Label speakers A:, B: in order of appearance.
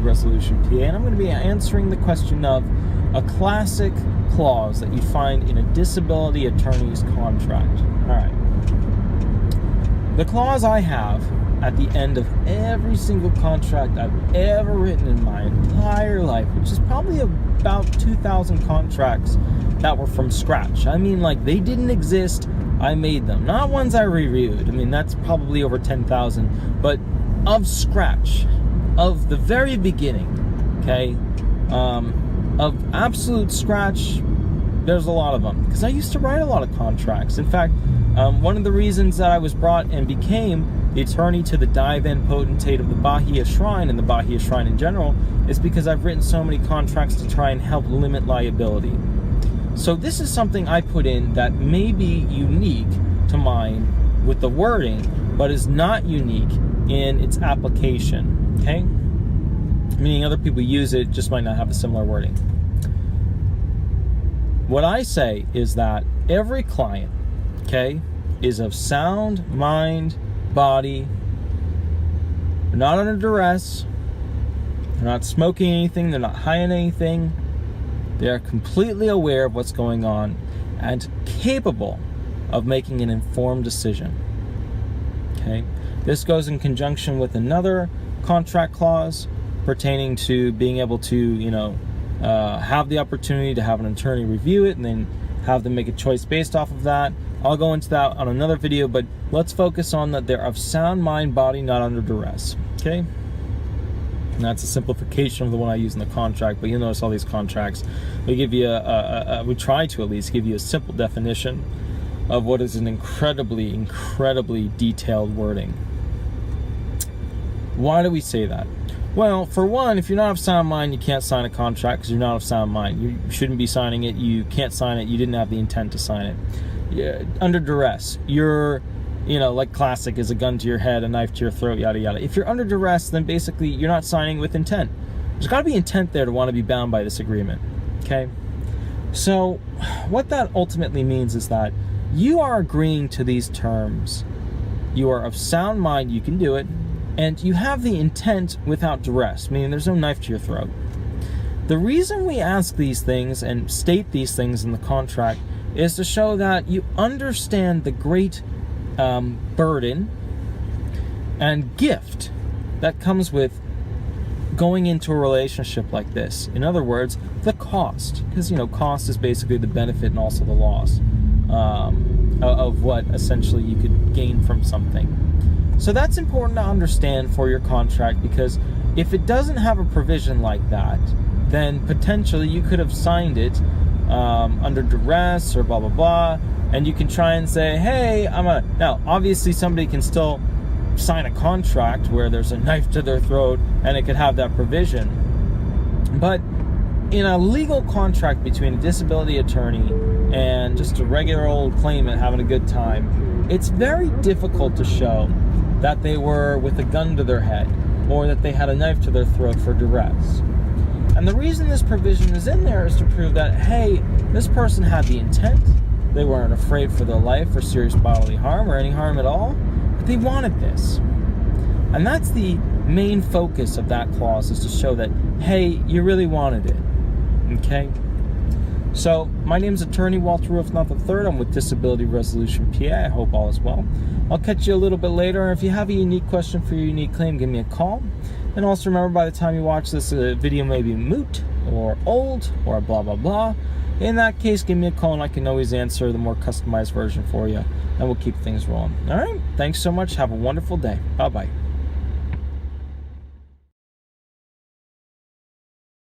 A: Resolution PA, and I'm going to be answering the question of a classic clause that you find in a disability attorney's contract. All right. The clause I have at the end of every single contract I've ever written in my entire life, which is probably about 2,000 contracts that were from scratch. I mean, like, they didn't exist, I made them. Not ones I reviewed. I mean, that's probably over 10,000, but of scratch, of the very beginning, okay, of absolute scratch, there's a lot of them, because I used to write a lot of contracts. In fact, one of the reasons that I was brought and became the attorney to the dive-in potentate of the Bahia Shrine and the Bahia Shrine in general is because I've written so many contracts to try and help limit liability. So this is something I put in that may be unique to mine with the wording, but is not unique in its application, okay? Meaning other people use it, just might not have a similar wording. What I say is that every client, okay, is of sound mind, body. They're not under duress. They're not smoking anything. They're not high on anything. They are completely aware of what's going on and capable of making an informed decision. Okay? This goes in conjunction with another contract clause pertaining to being able to, have the opportunity to have an attorney review it and then have them make a choice based off of that. I'll go into that on another video, but let's focus on that they're of sound mind, body, not under duress. Okay? And that's a simplification of the one I use in the contract, but you'll notice all these contracts, we give you we try to at least give you a simple definition of what is an incredibly, incredibly detailed wording. Why do we say that? Well, for one, if you're not of sound mind, you can't sign a contract because you're not of sound mind. You shouldn't be signing it. You can't sign it. You didn't have the intent to sign it. Yeah, under duress, you're, like classic is a gun to your head, a knife to your throat, yada, yada. If you're under duress, then basically you're not signing with intent. There's got to be intent there to want to be bound by this agreement, okay? So what that ultimately means is that you are agreeing to these terms. You are of sound mind, you can do it, and you have the intent without duress, meaning there's no knife to your throat. The reason we ask these things and state these things in the contract is to show that you understand the great burden and gift that comes with going into a relationship like this. In other words, the cost, because cost is basically the benefit and also the loss of what essentially you could gain from something. So that's important to understand for your contract, because if it doesn't have a provision like that, then potentially you could have signed it under duress or blah blah blah, and you can try and say, hey, now obviously somebody can still sign a contract where there's a knife to their throat and it could have that provision, but in a legal contract between a disability attorney and just a regular old claimant having a good time, it's very difficult to show that they were with a gun to their head or that they had a knife to their throat for duress. And the reason this provision is in there is to prove that, hey, this person had the intent, they weren't afraid for their life or serious bodily harm or any harm at all, but they wanted this. And that's the main focus of that clause, is to show that, hey, you really wanted it, okay? So, my name is Attorney Walter Rudolph Hnot III. I'm with Disability Resolution PA. I hope all is well. I'll catch you a little bit later. If you have a unique question for your unique claim, give me a call. And also remember, by the time you watch this, video may be moot or old or blah, blah, blah. In that case, give me a call and I can always answer the more customized version for you. And we'll keep things rolling. All right? Thanks so much. Have a wonderful day. Bye-bye.